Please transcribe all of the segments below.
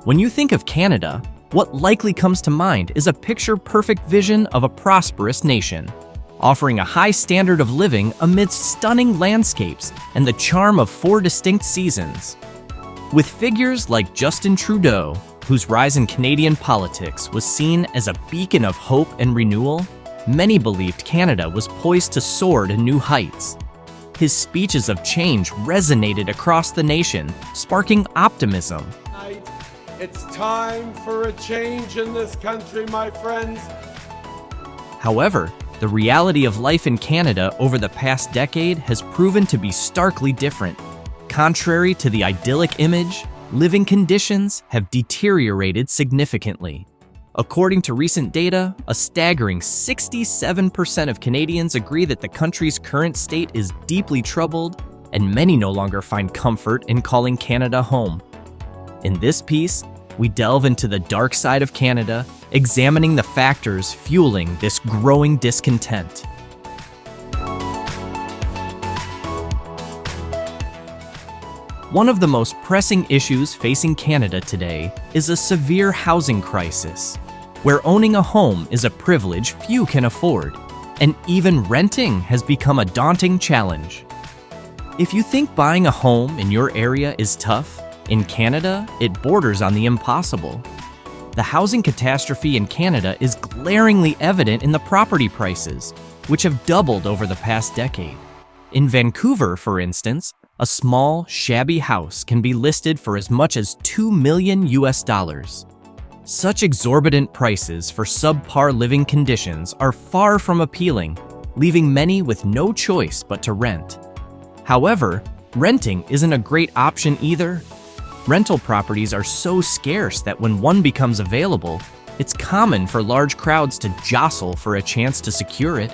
When you think of Canada, what likely comes to mind is a picture-perfect vision of a prosperous nation, offering a high standard of living amidst stunning landscapes and the charm of 4 distinct seasons. With figures like Justin Trudeau, whose rise in Canadian politics was seen as a beacon of hope and renewal, many believed Canada was poised to soar to new heights. His speeches of change resonated across the nation, sparking optimism. It's time for a change in this country, my friends. However, the reality of life in Canada over the past decade has proven to be starkly different. Contrary to the idyllic image, living conditions have deteriorated significantly. According to recent data, a staggering 67% of Canadians agree that the country's current state is deeply troubled, and many no longer find comfort in calling Canada home. In this piece, we delve into the dark side of Canada, examining the factors fueling this growing discontent. One of the most pressing issues facing Canada today is a severe housing crisis, where owning a home is a privilege few can afford, and even renting has become a daunting challenge. If you think buying a home in your area is tough, in Canada, it borders on the impossible. The housing catastrophe in Canada is glaringly evident in the property prices, which have doubled over the past decade. In Vancouver, for instance, a small, shabby house can be listed for as much as $2 million. Such exorbitant prices for subpar living conditions are far from appealing, leaving many with no choice but to rent. However, renting isn't a great option either. Rental properties are so scarce that when one becomes available, it's common for large crowds to jostle for a chance to secure it.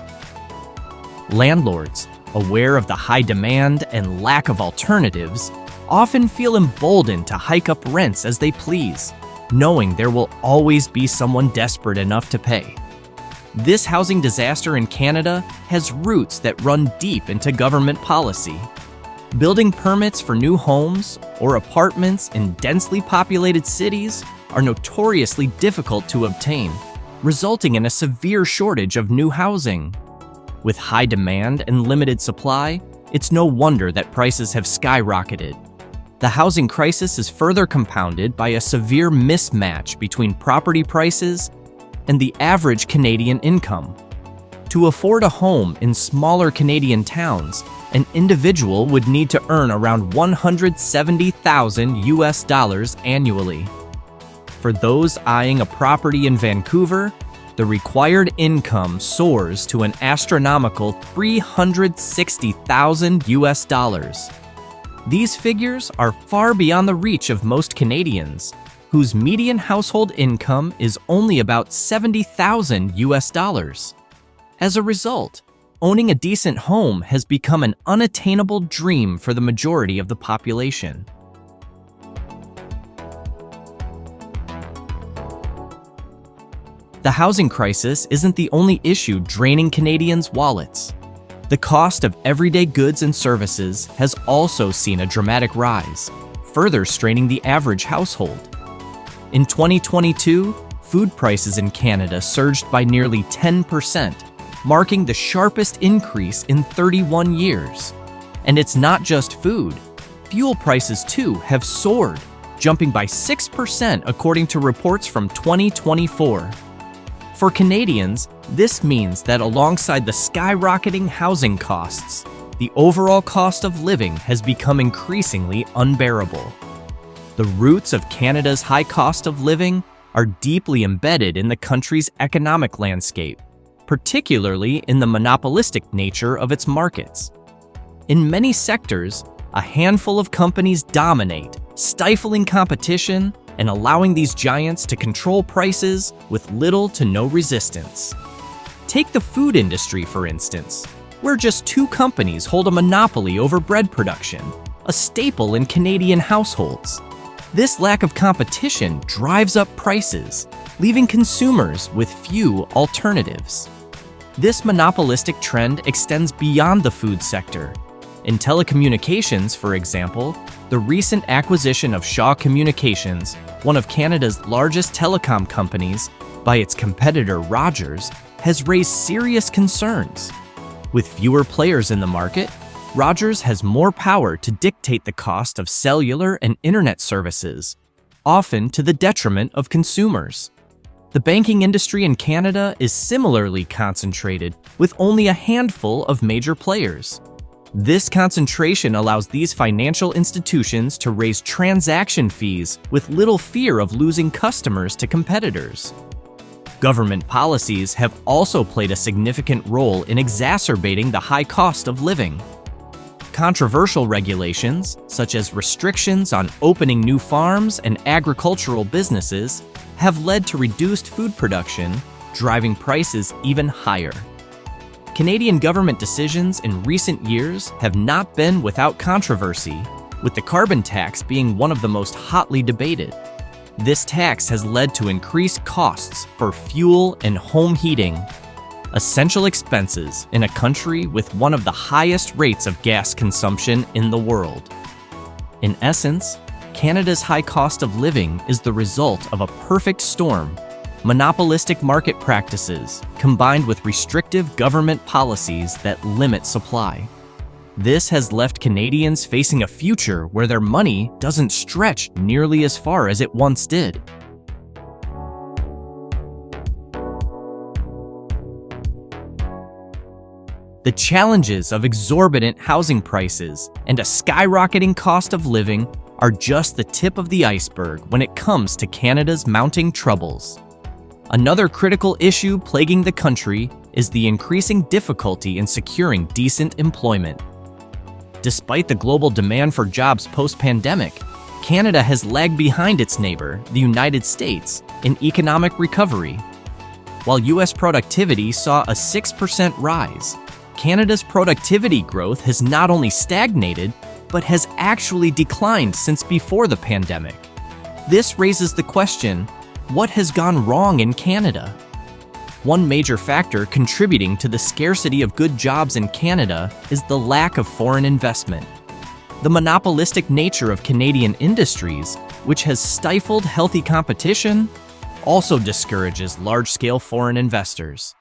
Landlords, aware of the high demand and lack of alternatives, often feel emboldened to hike up rents as they please, knowing there will always be someone desperate enough to pay. This housing disaster in Canada has roots that run deep into government policy. Building permits for new homes or apartments in densely populated cities are notoriously difficult to obtain, resulting in a severe shortage of new housing. With high demand and limited supply, it's no wonder that prices have skyrocketed. The housing crisis is further compounded by a severe mismatch between property prices and the average Canadian income. To afford a home in smaller Canadian towns, an individual would need to earn around $170,000 annually. For those eyeing a property in Vancouver, the required income soars to an astronomical $360,000. These figures are far beyond the reach of most Canadians, whose median household income is only about $70,000. As a result, owning a decent home has become an unattainable dream for the majority of the population. The housing crisis isn't the only issue draining Canadians' wallets. The cost of everyday goods and services has also seen a dramatic rise, further straining the average household. In 2022, food prices in Canada surged by nearly 10%, marking the sharpest increase in 31 years. And it's not just food. Fuel prices too have soared, jumping by 6% according to reports from 2024. For Canadians, this means that alongside the skyrocketing housing costs, the overall cost of living has become increasingly unbearable. The roots of Canada's high cost of living are deeply embedded in the country's economic landscape, particularly in the monopolistic nature of its markets. In many sectors, a handful of companies dominate, stifling competition and allowing these giants to control prices with little to no resistance. Take the food industry, for instance, where just 2 companies hold a monopoly over bread production, a staple in Canadian households. This lack of competition drives up prices, leaving consumers with few alternatives. This monopolistic trend extends beyond the food sector. In telecommunications, for example, the recent acquisition of Shaw Communications, one of Canada's largest telecom companies, by its competitor Rogers, has raised serious concerns. With fewer players in the market, Rogers has more power to dictate the cost of cellular and internet services, often to the detriment of consumers. The banking industry in Canada is similarly concentrated, with only a handful of major players. This concentration allows these financial institutions to raise transaction fees with little fear of losing customers to competitors. Government policies have also played a significant role in exacerbating the high cost of living. Controversial regulations, such as restrictions on opening new farms and agricultural businesses, have led to reduced food production, driving prices even higher. Canadian government decisions in recent years have not been without controversy, with the carbon tax being one of the most hotly debated. This tax has led to increased costs for fuel and home heating, essential expenses in a country with one of the highest rates of gas consumption in the world. In essence, Canada's high cost of living is the result of a perfect storm: monopolistic market practices combined with restrictive government policies that limit supply. This has left Canadians facing a future where their money doesn't stretch nearly as far as it once did. The challenges of exorbitant housing prices and a skyrocketing cost of living are just the tip of the iceberg when it comes to Canada's mounting troubles. Another critical issue plaguing the country is the increasing difficulty in securing decent employment. Despite the global demand for jobs post-pandemic, Canada has lagged behind its neighbor, the United States, in economic recovery. While U.S. productivity saw a 6% rise, Canada's productivity growth has not only stagnated, but has actually declined since before the pandemic. This raises the question: what has gone wrong in Canada? One major factor contributing to the scarcity of good jobs in Canada is the lack of foreign investment. The monopolistic nature of Canadian industries, which has stifled healthy competition, also discourages large-scale foreign investors.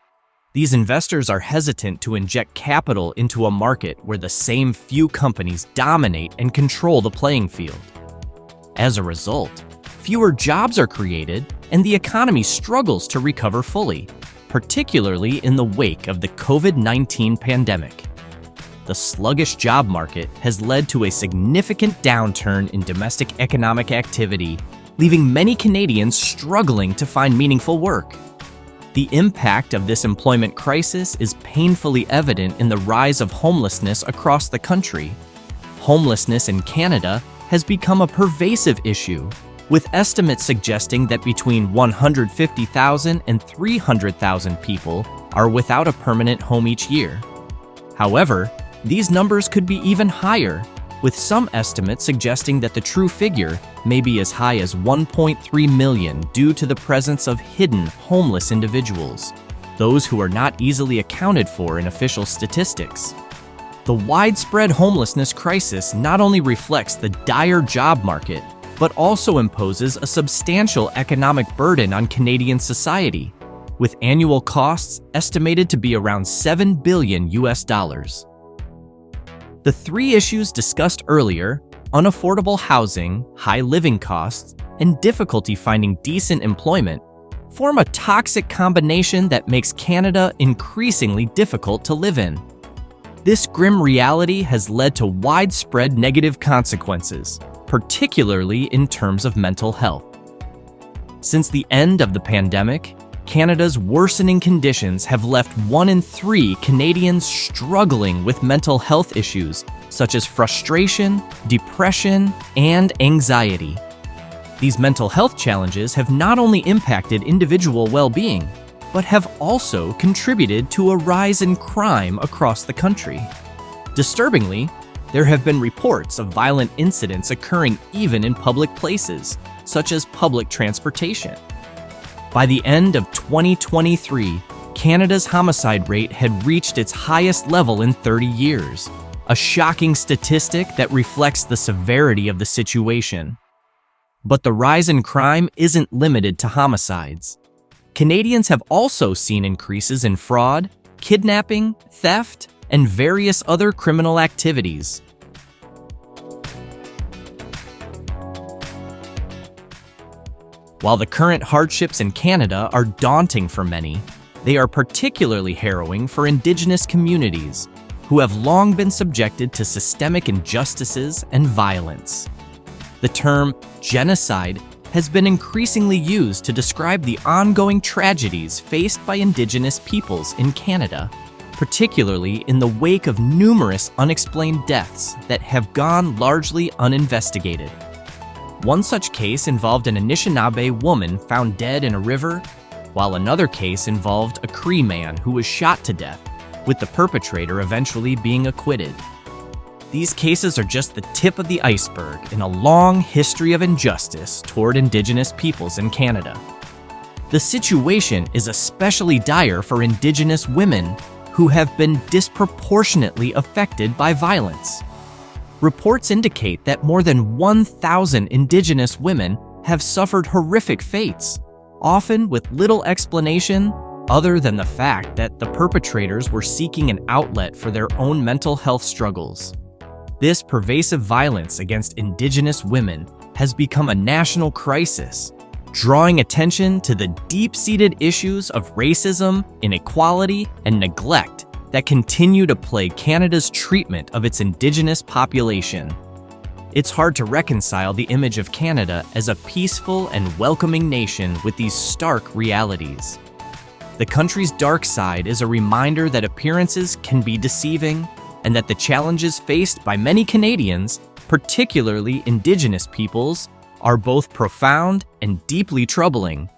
These investors are hesitant to inject capital into a market where the same few companies dominate and control the playing field. As a result, fewer jobs are created, and the economy struggles to recover fully, particularly in the wake of the COVID-19 pandemic. The sluggish job market has led to a significant downturn in domestic economic activity, leaving many Canadians struggling to find meaningful work. The impact of this employment crisis is painfully evident in the rise of homelessness across the country. Homelessness in Canada has become a pervasive issue, with estimates suggesting that between 150,000 and 300,000 people are without a permanent home each year. However, these numbers could be even higher, with some estimates suggesting that the true figure may be as high as 1.3 million due to the presence of hidden homeless individuals, those who are not easily accounted for in official statistics. The widespread homelessness crisis not only reflects the dire job market, but also imposes a substantial economic burden on Canadian society, with annual costs estimated to be around $7 billion. The three issues discussed earlier, unaffordable housing, high living costs, and difficulty finding decent employment, form a toxic combination that makes Canada increasingly difficult to live in. This grim reality has led to widespread negative consequences, particularly in terms of mental health. Since the end of the pandemic, Canada's worsening conditions have left 1 in 3 Canadians struggling with mental health issues such as frustration, depression, and anxiety. These mental health challenges have not only impacted individual well-being, but have also contributed to a rise in crime across the country. Disturbingly, there have been reports of violent incidents occurring even in public places, such as public transportation. By the end of 2023, Canada's homicide rate had reached its highest level in 30 years, a shocking statistic that reflects the severity of the situation. But the rise in crime isn't limited to homicides. Canadians have also seen increases in fraud, kidnapping, theft, and various other criminal activities. While the current hardships in Canada are daunting for many, they are particularly harrowing for Indigenous communities who have long been subjected to systemic injustices and violence. The term genocide has been increasingly used to describe the ongoing tragedies faced by Indigenous peoples in Canada, particularly in the wake of numerous unexplained deaths that have gone largely uninvestigated. One such case involved an Anishinaabe woman found dead in a river, while another case involved a Cree man who was shot to death, with the perpetrator eventually being acquitted. These cases are just the tip of the iceberg in a long history of injustice toward Indigenous peoples in Canada. The situation is especially dire for Indigenous women who have been disproportionately affected by violence. Reports indicate that more than 1,000 Indigenous women have suffered horrific fates, often with little explanation other than the fact that the perpetrators were seeking an outlet for their own mental health struggles. This pervasive violence against Indigenous women has become a national crisis, drawing attention to the deep-seated issues of racism, inequality, and neglect that continue to plague Canada's treatment of its Indigenous population. It's hard to reconcile the image of Canada as a peaceful and welcoming nation with these stark realities. The country's dark side is a reminder that appearances can be deceiving, and that the challenges faced by many Canadians, particularly Indigenous peoples, are both profound and deeply troubling.